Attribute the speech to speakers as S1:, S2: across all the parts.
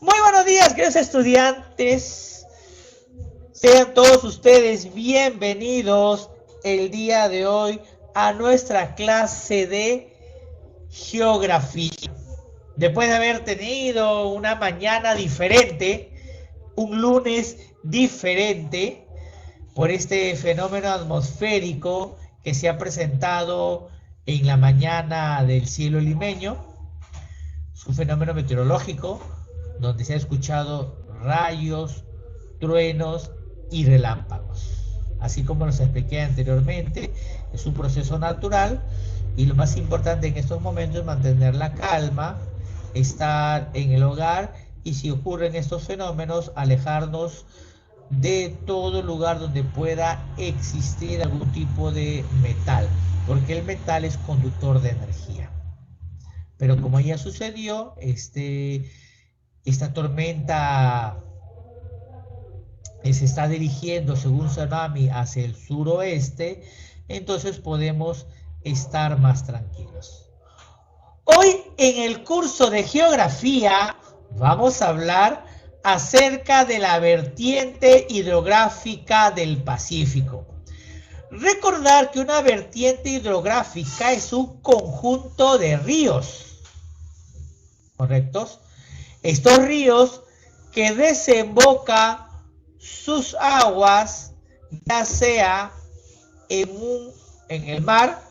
S1: Muy buenos días, queridos estudiantes. Sean todos ustedes bienvenidos el día de hoy a nuestra clase de geografía. Después de haber tenido una mañana diferente, un lunes diferente, por este fenómeno atmosférico que se ha presentado en la mañana del cielo limeño, es un fenómeno meteorológico donde se ha escuchado rayos, truenos y relámpagos. Así como los expliqué anteriormente, es un proceso natural y lo más importante en estos momentos es mantener la calma, estar en el hogar y si ocurren estos fenómenos, alejarnos de todo lugar donde pueda existir algún tipo de metal, porque el metal es conductor de energía. Pero como ya sucedió, esta tormenta se está dirigiendo según tsunami hacia el suroeste, entonces podemos estar más tranquilos. Hoy en el curso de geografía vamos a hablar acerca de la vertiente hidrográfica del Pacífico. Recordar que una vertiente hidrográfica es un conjunto de ríos, ¿correctos? Estos ríos que desembocan sus aguas, ya sea en el mar,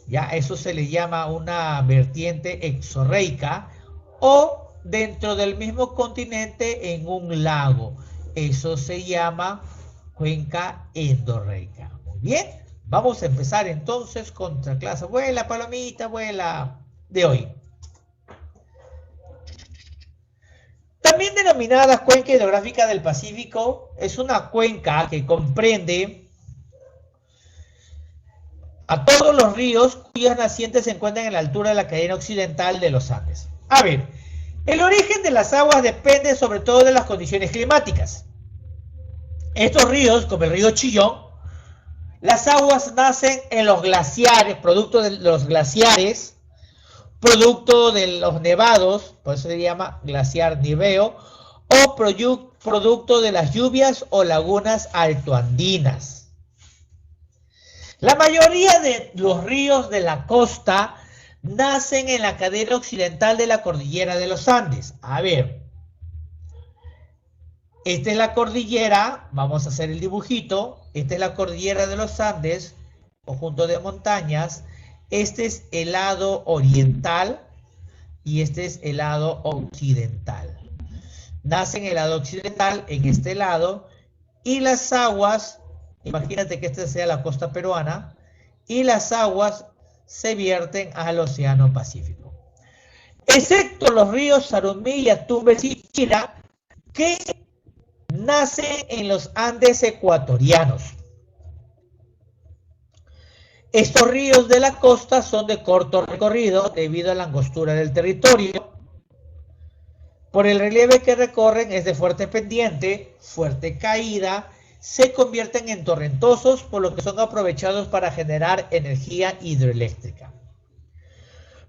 S1: ya eso se le llama una vertiente exorreica, o dentro del mismo continente en un lago, eso se llama cuenca endorreica. Muy bien, vamos a empezar entonces con nuestra clase. Vuela, palomita, vuela, de hoy. También denominada cuenca hidrográfica del Pacífico, es una cuenca que comprende a todos los ríos cuyas nacientes se encuentran en la altura de la cadena occidental de los Andes. A ver, el origen de las aguas depende sobre todo de las condiciones climáticas. Estos ríos, como el río Chillón, las aguas nacen en los glaciares, producto de los glaciares, producto de los nevados, por eso se llama glaciar niveo, o producto de las lluvias o lagunas altoandinas. La mayoría de los ríos de la costa nacen en la cadena occidental de la cordillera de los Andes. A ver, esta es la cordillera, vamos a hacer el dibujito, esta es la cordillera de los Andes, conjunto de montañas. Este es el lado oriental y este es el lado occidental. Nace en el lado occidental, en este lado, y las aguas, imagínate que esta sea la costa peruana, y las aguas se vierten al Océano Pacífico. Excepto los ríos Sarumí, Tumbes y Chira, que nacen en los Andes ecuatorianos. Estos ríos de la costa son de corto recorrido debido a la angostura del territorio. Por el relieve que recorren es de fuerte pendiente, fuerte caída, se convierten en torrentosos, por lo que son aprovechados para generar energía hidroeléctrica.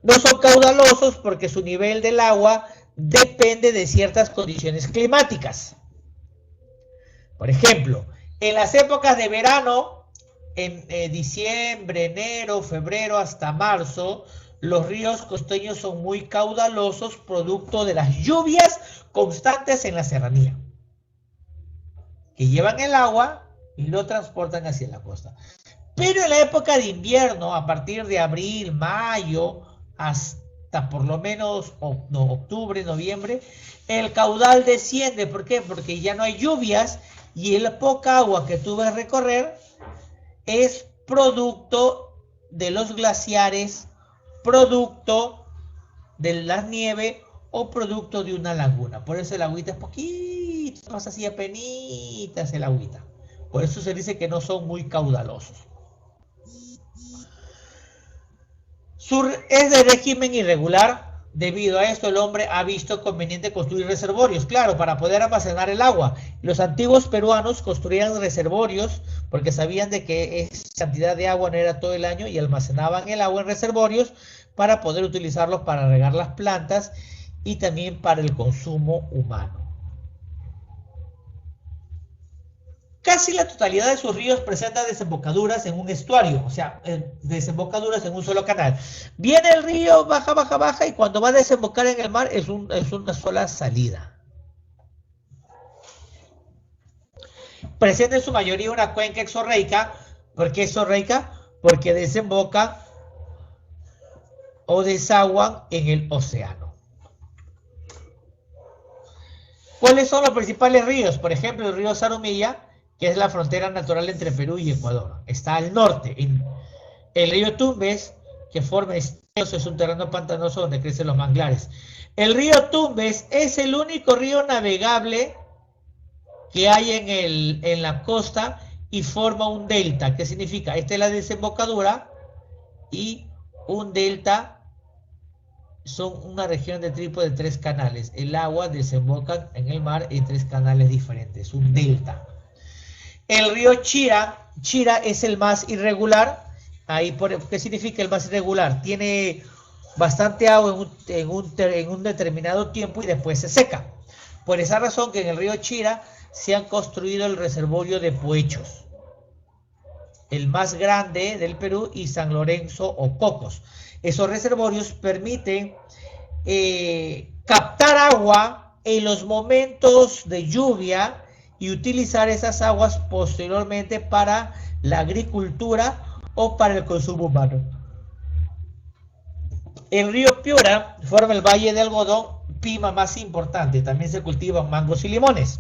S1: No son caudalosos porque su nivel del agua depende de ciertas condiciones climáticas. Por ejemplo, en las épocas de verano, en diciembre, enero, febrero hasta marzo, los ríos costeños son muy caudalosos producto de las lluvias constantes en la serranía, que llevan el agua y lo transportan hacia la costa. Pero en la época de invierno, a partir de abril, mayo, hasta por lo menos octubre, noviembre, el caudal desciende. ¿Por qué? Porque ya no hay lluvias y el poca agua que tú vas a recorrer es producto de los glaciares, producto de la nieve o producto de una laguna. Por eso el agüita es poquito, más así apenitas el agüita. Por eso se dice que no son muy caudalosos. Es de régimen irregular. Debido a esto, el hombre ha visto conveniente construir reservorios, claro, para poder almacenar el agua. Los antiguos peruanos construían reservorios porque sabían de que esa cantidad de agua no era todo el año y almacenaban el agua en reservorios para poder utilizarlos para regar las plantas y también para el consumo humano. Casi la totalidad de sus ríos presenta desembocaduras en un estuario, o sea, desembocaduras en un solo canal. Viene el río, baja, baja, baja, y cuando va a desembocar en el mar es una sola salida. Presenta en su mayoría una cuenca exorreica. ¿Por qué exorreica? Porque desembocan o desaguan en el océano. ¿Cuáles son los principales ríos? Por ejemplo, el río Zarumilla, que es la frontera natural entre Perú y Ecuador. Está al norte. El río Tumbes, que forma esteros, es un terreno pantanoso donde crecen los manglares. El río Tumbes es el único río navegable que hay en la costa y forma un delta. ¿Qué significa? Esta es la desembocadura y un delta son una región de trípode de 3 canales. El agua desemboca en el mar en 3 canales diferentes, un delta. El río Chira es el más irregular. ¿Qué significa el más irregular? Tiene bastante agua en un determinado tiempo y después se seca. Por esa razón que en el río Chira se han construido el reservorio de Poechos, el más grande del Perú, y San Lorenzo o Cocos. Esos reservorios permiten captar agua en los momentos de lluvia y utilizar esas aguas posteriormente para la agricultura o para el consumo humano. El río Piura forma el valle de algodón pima más importante. También se cultivan mangos y limones.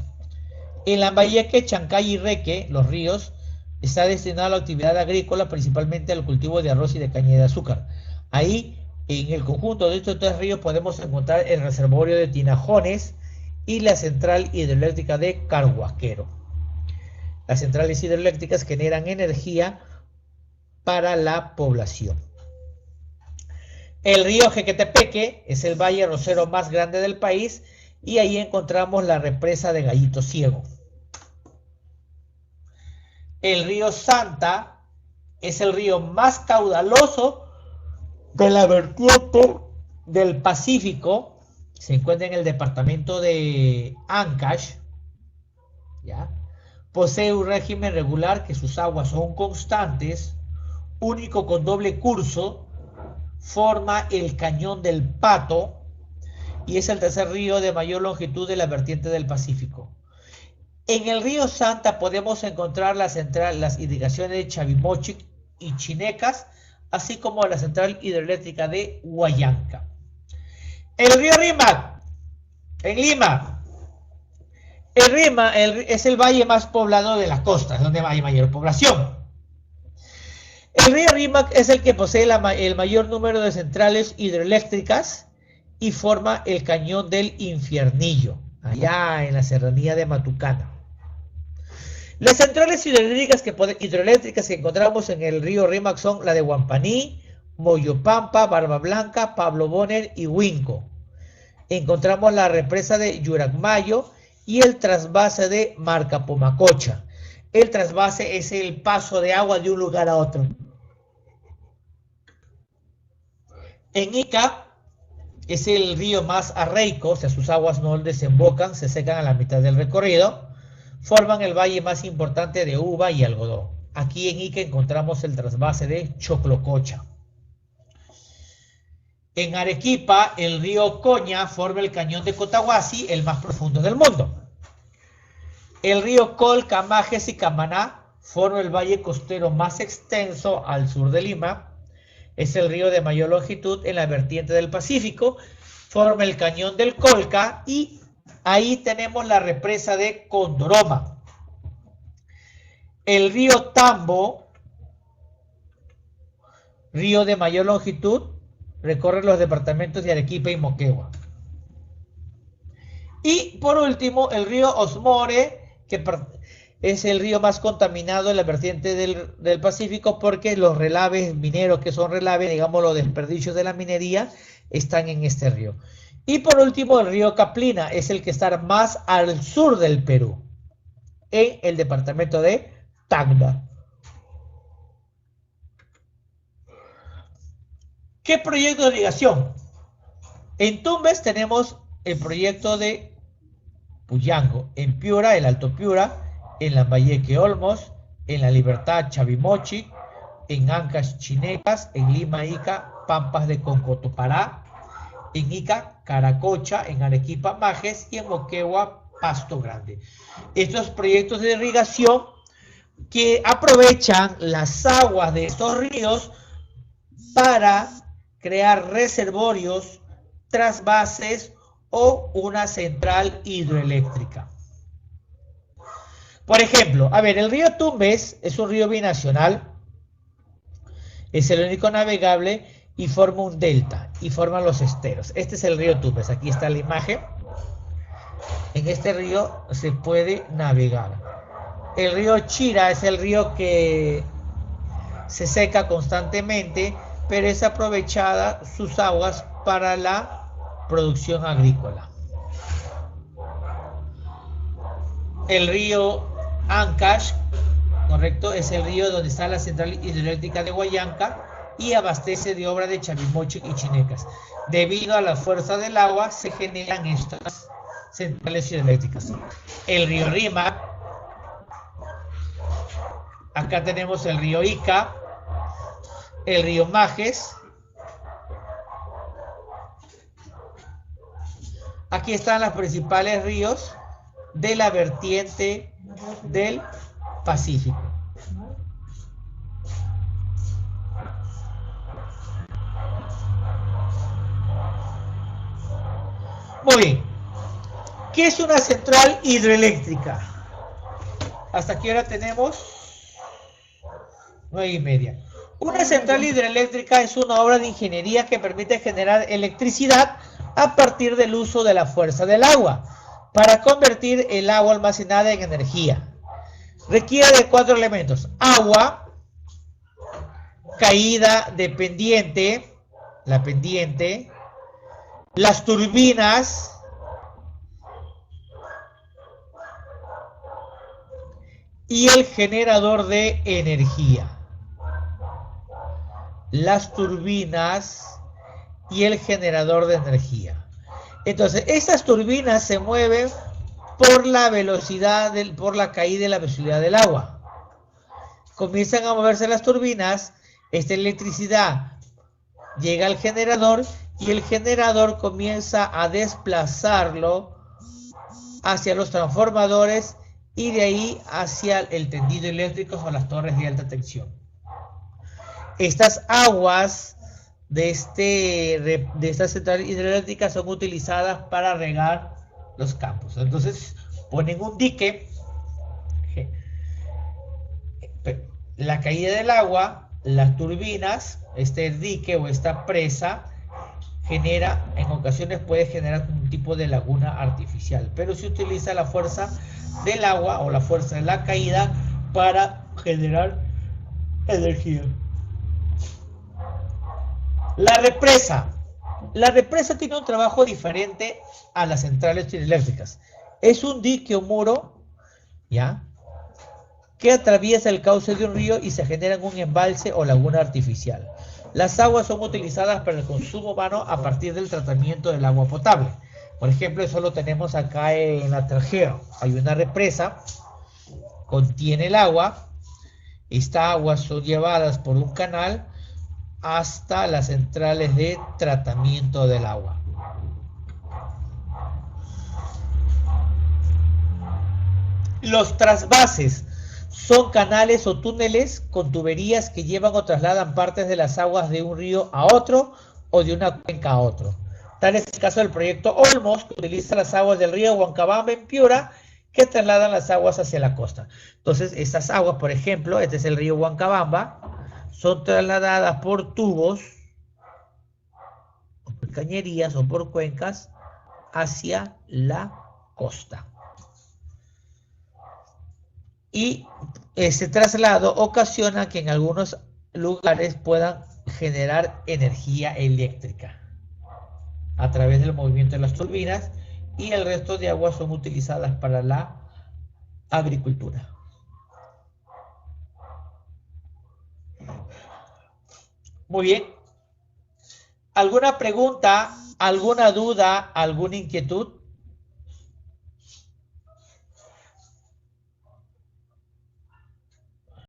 S1: En Lambayeque, Chancay y Reque, los ríos, está destinado a la actividad agrícola, principalmente al cultivo de arroz y de caña de azúcar. Ahí, en el conjunto de estos 3 ríos, podemos encontrar el reservorio de Tinajones y la central hidroeléctrica de Carhuasquero. Las centrales hidroeléctricas generan energía para la población. El río Jequetepeque es el valle rosero más grande del país y ahí encontramos la represa de Gallito Ciego. El río Santa es el río más caudaloso de la vertiente del Pacífico. Se encuentra en el departamento de Ancash. ¿Ya? Posee un régimen regular, que sus aguas son constantes, único con doble curso, forma el Cañón del Pato y es el tercer río de mayor longitud de la vertiente del Pacífico. En el río Santa podemos encontrar las irrigaciones de Chavimochic y Chinecas, así como la central hidroeléctrica de Huallanca. El río Rímac, en Lima. El Rímac es el valle más poblado de la costa, es donde hay mayor población. El río Rímac es el que posee el mayor número de centrales hidroeléctricas y forma el cañón del Infiernillo, allá en la serranía de Matucana. Las centrales hidroeléctricas que encontramos en el río Rímac son la de Huampaní, Moyopampa, Barba Blanca, Pablo Bonner y Huinco. Encontramos la represa de Yuracmayo y el trasvase de Marcapomacocha. El trasvase es el paso de agua de un lugar a otro. En Ica es el río más arreico, o sea, sus aguas no desembocan, se secan a la mitad del recorrido. Forman el valle más importante de uva y algodón. Aquí en Ica encontramos el trasvase de Choclococha. En Arequipa, el río Coña forma el cañón de Cotahuasi, el más profundo del mundo. El río Colca, Majes y Camaná forma el valle costero más extenso al sur de Lima. Es el río de mayor longitud en la vertiente del Pacífico. Forma el cañón del Colca y ahí tenemos la represa de Condoroma. El río Tambo, río de mayor longitud, recorre los departamentos de Arequipa y Moquegua. Y por último, el río Osmore, que es el río más contaminado en la vertiente del Pacífico, porque los relaves mineros, que son relaves, digamos los desperdicios de la minería, están en este río. Y por último, el río Caplina es el que está más al sur del Perú, en el departamento de Tacna. ¿Qué proyecto de irrigación? En Tumbes tenemos el proyecto de Puyango, en Piura, el Alto Piura, en Lambayeque Olmos, en La Libertad Chavimochi, en Ancash Chinecas, en Lima Ica, Pampas de Concotopará, en Ica Caracocha, en Arequipa Majes y en Moquegua Pasto Grande. Estos proyectos de irrigación que aprovechan las aguas de estos ríos para crear reservorios, trasvases o una central hidroeléctrica. Por ejemplo, a ver, el río Tumbes es un río binacional, es el único navegable y forma un delta y forma los esteros. Este es el río Tumbes, aquí está la imagen. En este río se puede navegar. El río Chira es el río que se seca constantemente, pero es aprovechada sus aguas para la producción agrícola. El río Ancash, correcto, es el río donde está la central hidroeléctrica de Huallanca y abastece de obra de Chavimochi y Chinecas. Debido a la fuerza del agua se generan estas centrales hidroeléctricas. El río Rima, acá tenemos el río Ica, el río Majes, aquí están los principales ríos de la vertiente del Pacífico. Muy bien. ¿Qué es una central hidroeléctrica? ¿Hasta qué hora tenemos? 9:30. Una central hidroeléctrica es una obra de ingeniería que permite generar electricidad a partir del uso de la fuerza del agua para convertir el agua almacenada en energía. Requiere de 4 elementos: agua, caída de pendiente, la pendiente, las turbinas y el generador de energía. Las turbinas y el generador de energía. Entonces, estas turbinas se mueven por la velocidad, por la caída de la velocidad del agua. Comienzan a moverse las turbinas, esta electricidad llega al generador y el generador comienza a desplazarlo hacia los transformadores y de ahí hacia el tendido eléctrico o las torres de alta tensión. Estas aguas de esta central hidroeléctrica son utilizadas para regar los campos. Entonces ponen un dique, la caída del agua, las turbinas, este dique o esta presa genera, en ocasiones puede generar un tipo de laguna artificial, pero se utiliza la fuerza del agua o la fuerza de la caída para generar energía. La represa. La represa tiene un trabajo diferente a las centrales hidroeléctricas. Es un dique o muro, ¿ya?, que atraviesa el cauce de un río y se genera en un embalse o laguna artificial. Las aguas son utilizadas para el consumo humano a partir del tratamiento del agua potable. Por ejemplo, eso lo tenemos acá en la Tarjeo. Hay una represa, contiene el agua, estas aguas son llevadas por un canal hasta las centrales de tratamiento del agua. Los trasvases son canales o túneles con tuberías que llevan o trasladan partes de las aguas de un río a otro o de una cuenca a otro. Tal es el caso del proyecto Olmos, que utiliza las aguas del río Huancabamba en Piura, que trasladan las aguas hacia la costa. Entonces, estas aguas, por ejemplo, este es el río Huancabamba, son trasladadas por tubos, o por cañerías o por cuencas hacia la costa. Y ese traslado ocasiona que en algunos lugares puedan generar energía eléctrica a través del movimiento de las turbinas, y el resto de aguas son utilizadas para la agricultura. Muy bien. ¿Alguna pregunta ¿Alguna duda, alguna inquietud?